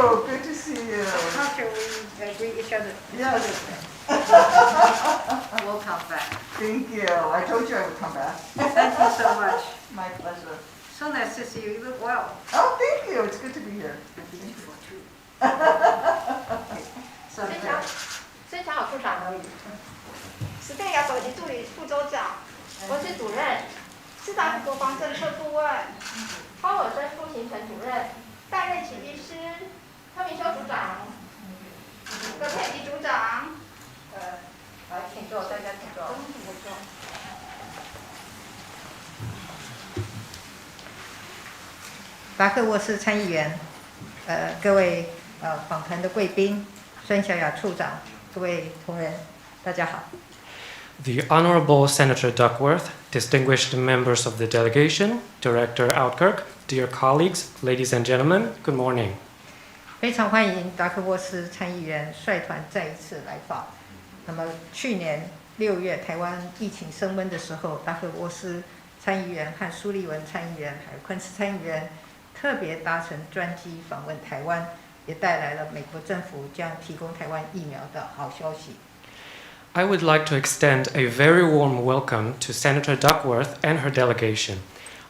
you. Good to see you. How shall we greet each other? Yes. We'll come back. Thank you. I told you I would come back. Thank you so much. My pleasure. So nice to see you. You look well. Oh, thank you. It's good to be here. I'm beautiful too. 孙小好处长而已。史蒂亚首席助理副州长，国事主任，斯达夫国防政策顾问，高尔森副行程主任，戴瑞奇医师，柯明修组长，葛佩吉组长。来，请坐，大家请坐。达克沃斯参议员，各位访谈的贵宾，孙小雅处长，各位同仁，大家好。The Honorable Senator Duckworth, distinguished members of the delegation, Director Outkirk, dear colleagues, ladies and gentlemen, good morning. 非常欢迎达克沃斯参议员率团再一次来访。那么去年6月台湾疫情升温的时候，达克沃斯参议员和苏利文参议员还有昆斯参议员特别搭乘专机访问台湾，也带来了美国政府将提供台湾疫苗的好消息。I would like to extend a very warm welcome to Senator Duckworth and her delegation.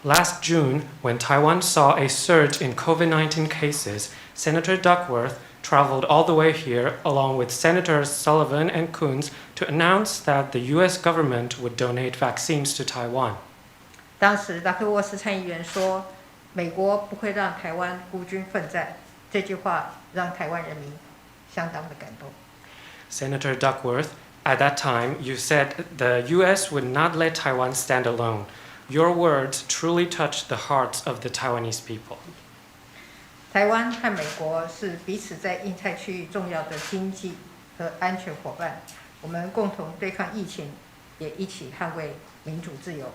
Last June, when Taiwan saw a surge in COVID-19 cases, Senator Duckworth traveled all the way here along with Senators Sullivan and Coons to announce that the U.S. government would donate vaccines to Taiwan. 当时达克沃斯参议员说：“美国不会让台湾孤军奋战。”这句话让台湾人民相当的感动。Senator Duckworth, at that time, you said the U.S. would not let Taiwan stand alone. Your words truly touched the hearts of the Taiwanese people. 台湾和美国是彼此在印太区域重要的经济和安全伙伴，我们共同对抗疫情，也一起捍卫民主自由。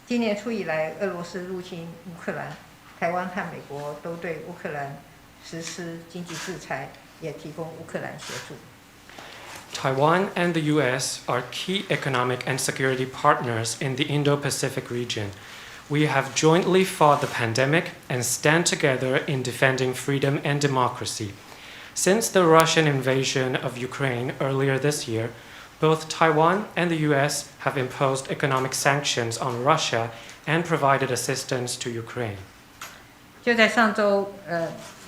今年初以来，俄罗斯入侵乌克兰，台湾和美国都对乌克兰实施经济制裁，也提供乌克兰协助。Taiwan and the U.S. are key economic and security partners in the Indo-Pacific region. We have jointly fought the pandemic and stand together in defending freedom and democracy. Since the Russian invasion of Ukraine earlier this year, both Taiwan and the U.S. have imposed economic sanctions on Russia and provided assistance to Ukraine. 就在上周，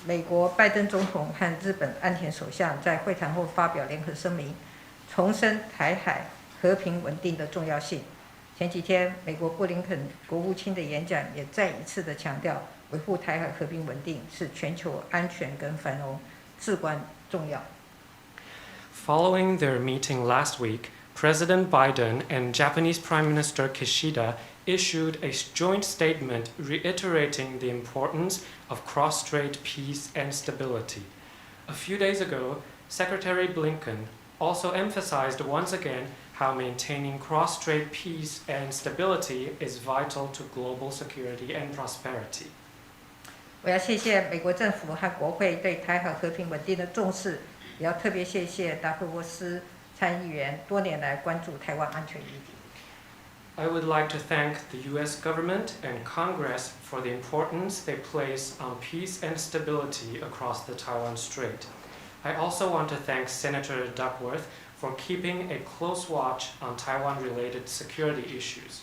美国拜登总统和日本岸田首相在会谈后发表联合声明，重申台海和平稳定的重要性。前几天，美国布林肯国务卿的演讲也再一次的强调，维护台海和平稳定是全球安全跟繁荣至关重要。Following their meeting last week, President Biden and Japanese Prime Minister Kishida issued a joint statement reiterating the importance of cross-strait peace and stability. A few days ago, Secretary Blinken also emphasized once again how maintaining cross-strait peace and stability is vital to global security and prosperity. 我要谢谢美国政府和国会对台海和平稳定的重视，也要特别谢谢达克沃斯参议员多年来关注台湾安全议题。I would like to thank the U.S. government and Congress for the importance they place on peace and stability across the Taiwan Strait. I also want to thank Senator Duckworth for keeping a close watch on Taiwan-related security issues.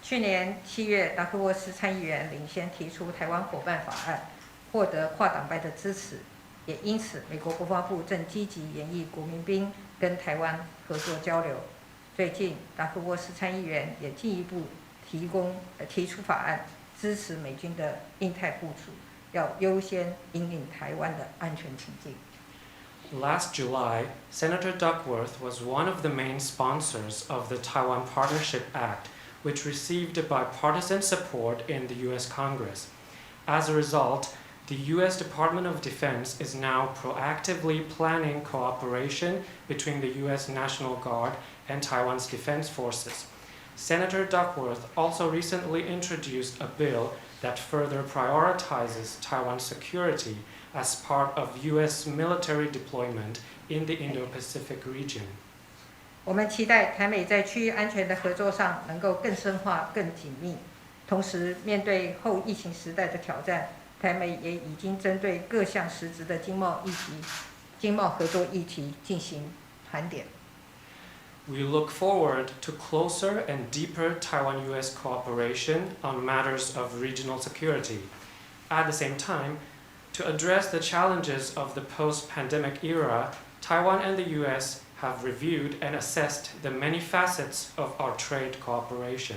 去年7月，达克沃斯参议员领先提出台湾伙伴法案，获得跨党派的支持，也因此，美国国防部正积极研议国民兵跟台湾合作交流。最近，达克沃斯参议员也进一步提出法案，支持美军的印太部署，要优先引领台湾的安全情境。Last July, Senator Duckworth was one of the main sponsors of the Taiwan Partnership Act, which received bipartisan support in the U.S. Congress. As a result, the U.S. Department of Defense is now proactively planning cooperation between the U.S. National Guard and Taiwan's defense forces. Senator Duckworth also recently introduced a bill that further prioritizes Taiwan's security as part of U.S. military deployment in the Indo-Pacific region. 我们期待台美在区域安全的合作上能够更深化、更紧密。同时，面对后疫情时代的挑战，台美也已经针对各项实质的经贸合作议题进行盘点。We look forward to closer and deeper Taiwan-US cooperation on matters of regional security. At the same time, to address the challenges of the post-pandemic era, Taiwan and the US have reviewed and assessed the many facets of our trade cooperation.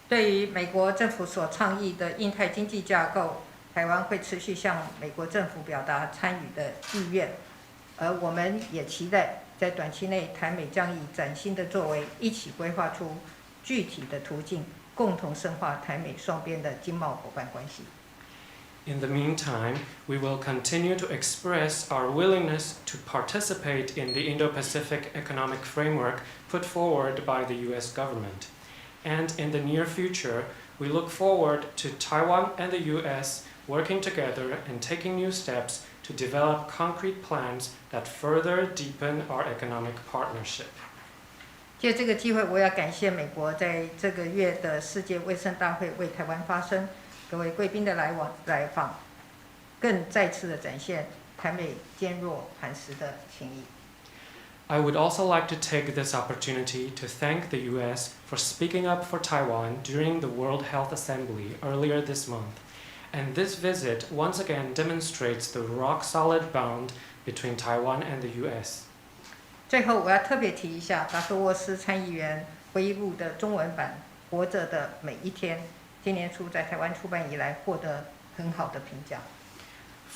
对于美国政府所倡议的印太经济架构，台湾会持续向美国政府表达参与的意愿，而我们也期待在短期内台美将以崭新的作为，一起规划出具体的途径，共同深化台美双边的经贸伙伴关系。In the meantime, we will continue to express our willingness to participate in the Indo-Pacific economic framework put forward by the US government. And in the near future, we look forward to Taiwan and the US working together and taking new steps to develop concrete plans that further deepen our economic partnership. 借这个机会，我要感谢美国在这个月的世界卫生大会为台湾发声，各位贵宾的来访，更再次的展现台美坚若磐石的情谊。I would also like to take this opportunity to thank the US for speaking up for Taiwan during the World Health Assembly earlier this month. And this visit once again demonstrates the rock-solid bond between Taiwan and the US. 最后，我要特别提一下达克沃斯参议员回忆录的中文版《活着的每一天》，今年初在台湾出版以来，获得很好的评价。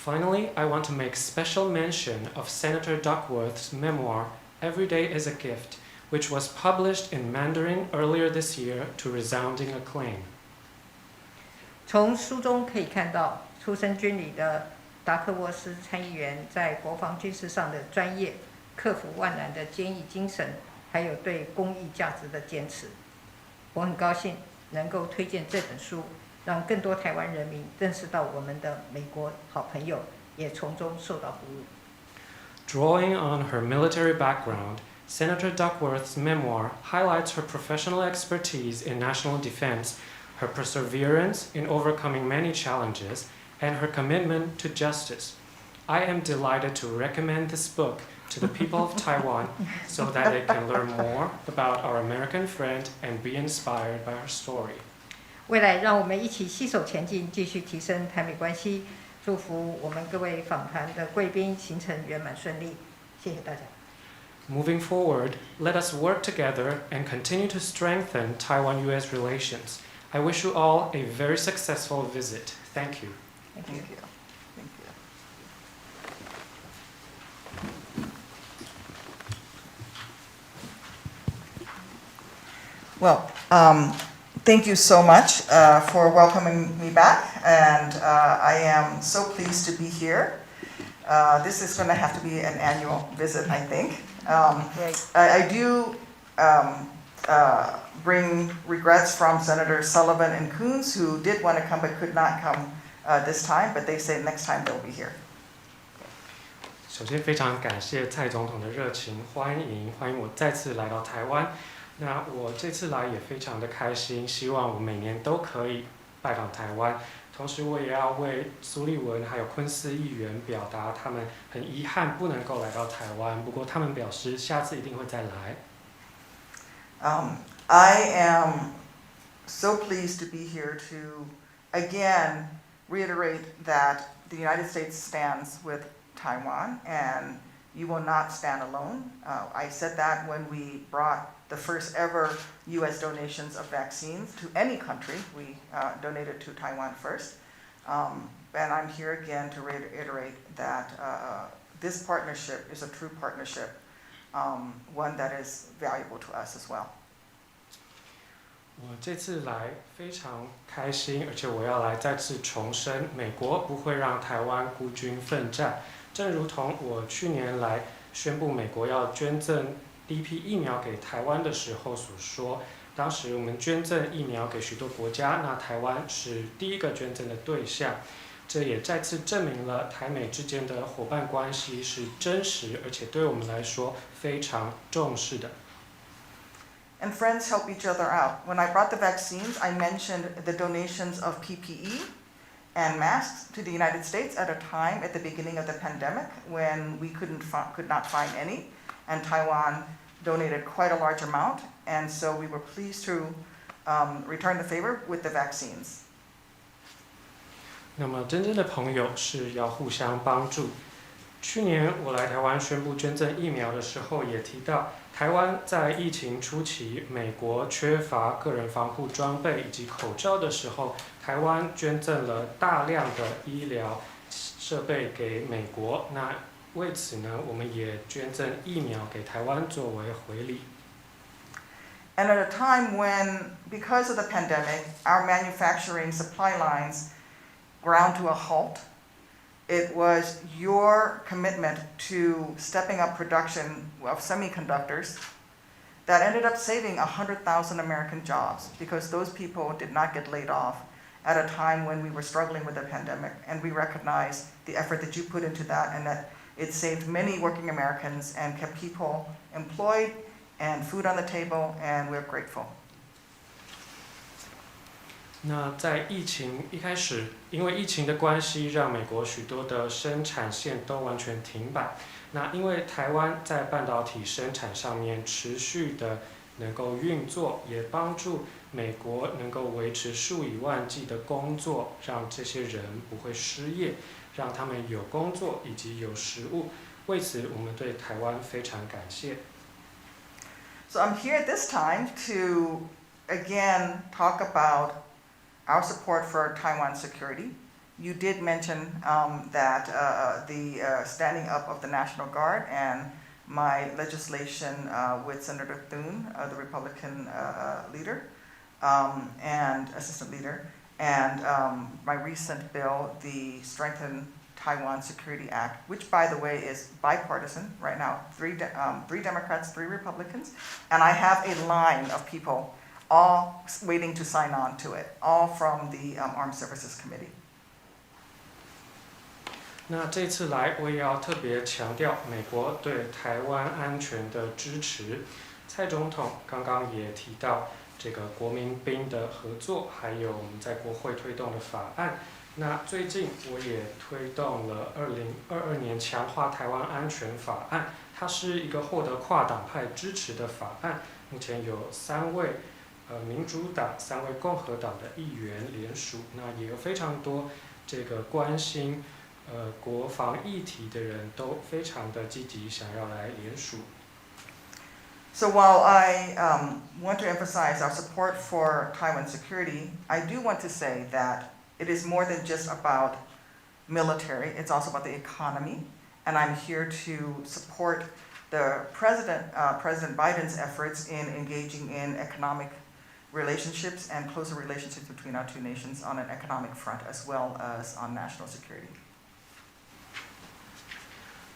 Finally, I want to make special mention of Senator Duckworth's memoir, Every Day is a Gift, which was published in Mandarin earlier this year to resounding acclaim. 从书中可以看到，出身军旅的达克沃斯参议员在国防军事上的专业、克服万难的坚毅精神，还有对公益价值的坚持。我很高兴能够推荐这本书，让更多台湾人民认识到我们的美国好朋友，也从中受到鼓舞。Drawing on her military background, Senator Duckworth's memoir highlights her professional expertise in national defense, her perseverance in overcoming many challenges, and her commitment to justice. I am delighted to recommend this book to the people of Taiwan so that they can learn more about our American friend and be inspired by her story. 未来，让我们一起携手前进，继续提升台美关系。祝福我们各位访谈的贵宾行程圆满顺利，谢谢大家。Moving forward, let us work together and continue to strengthen Taiwan-US relations. I wish you all a very successful visit. Thank you. Thank you. Thank you. Well, thank you so much for welcoming me back, and I am so pleased to be here. This is going to have to be an annual visit, I think. I do bring regrets from Senators Sullivan and Coons, who did want to come but could not come this time, but they say next time they'll be here. 首先，非常感谢蔡总统的热情欢迎我再次来到台湾。那我这次来也非常的开心，希望我每年都可以拜访台湾。同时，我也要为苏立文还有昆斯议员表达他们很遗憾不能够来到台湾，不过他们表示下次一定会再来。I am so pleased to be here to again reiterate that the United States stands with Taiwan, and you will not stand alone. I said that when we brought the first ever U.S. donations of vaccines to any country. We donated to Taiwan first. And I'm here again to reiterate that this partnership is a true partnership, one that is valuable to us as well. 我这次来非常开心，而且我要来再次重申，美国不会让台湾孤军奋战。正如同我去年来宣布美国要捐赠第一批疫苗给台湾的时候所说，当时我们捐赠疫苗给许多国家，那台湾是第一个捐赠的对象。这也再次证明了台美之间的伙伴关系是真实，而且对我们来说非常重视的。And friends help each other out. When I brought the vaccines, I mentioned the donations of PPE, and masks to the United States at a time at the beginning of the pandemic when we could not find any, and Taiwan donated quite a large amount, and so we were pleased to return the favor with the vaccines. 那么真正的朋友是要互相帮助。去年我来台湾宣布捐赠疫苗的时候，也提到台湾在疫情初期，美国缺乏个人防护装备以及口罩的时候，台湾捐赠了大量的医疗设备给美国。那为此呢，我们也捐赠疫苗给台湾作为回礼。And at a time when, because of the pandemic, our manufacturing supply lines ground to a halt, it was your commitment to stepping up production of semiconductors that ended up saving 100,000 American jobs, because those people did not get laid off at a time when we were struggling with the pandemic. And we recognize the effort that you put into that, and that it saved many working Americans and kept people employed and food on the table, and we're grateful. 那在疫情一开始，因为疫情的关系，让美国许多的生产线都完全停摆。那因为台湾在半导体生产上面持续的能够运作，也帮助美国能够维持数以万计的工作，让这些人不会失业，让他们有工作以及有食物。为此，我们对台湾非常感谢。So I'm here at this time to again talk about our support for Taiwan's security. You did mention that the standing up of the National Guard and my legislation with Senator Thune, the Republican leader and assistant leader, and my recent bill, the Strengthen Taiwan Security Act, which, by the way, is bipartisan right now, three Democrats, 3 Republicans, and I have a line of people all waiting to sign on to it, all from the Armed Services Committee. 那这次来，我也要特别强调美国对台湾安全的支持。蔡总统刚刚也提到这个国民兵的合作，还有我们在国会推动的法案。那最近我也推动了2022年强化台湾安全法案，它是一个获得跨党派支持的法案。目前有3位民主党、3位共和党的议员联署，那也有非常多这个关心国防议题的人都非常的积极，想要来联署。So while I want to emphasize our support for Taiwan security, I do want to say that it is more than just about military, it's also about the economy, and I'm here to support the President Biden's efforts in engaging in economic relationships and closer relationships between our 2 nations on an economic front as well as on national security.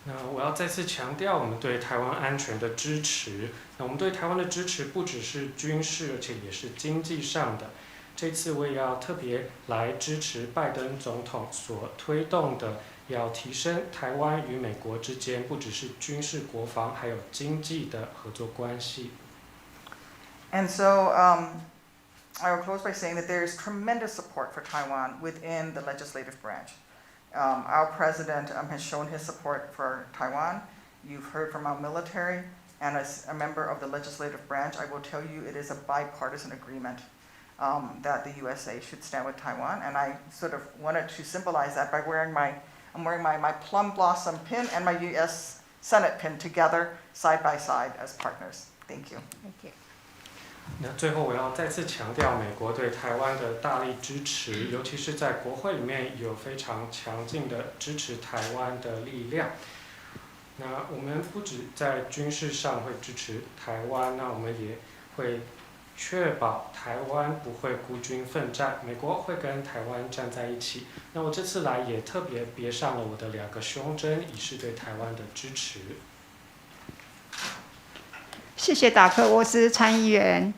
那我要再次强调我们对台湾安全的支持。那我们对台湾的支持不只是军事，而且也是经济上的。这次我也要特别来支持拜登总统所推动的，要提升台湾与美国之间不只是军事国防，还有经济的合作关系。And so I will close by saying that there is tremendous support for Taiwan within the legislative branch. Our president has shown his support for Taiwan. You've heard from our military, and as a member of the legislative branch, I will tell you it is a bipartisan agreement that the USA should stand with Taiwan. And I sort of wanted to symbolize that by wearing my plum blossom pin and my US Senate pin together side by side as partners. Thank you. Thank you. 那最后我要再次强调美国对台湾的大力支持，尤其是在国会里面有非常强劲的支持台湾的力量。那我们不止在军事上会支持台湾，那我们也会确保台湾不会孤军奋战，美国会跟台湾站在一起。那我这次来也特别别上了我的2个胸针，以示对台湾的支持。谢谢达克沃斯参议员。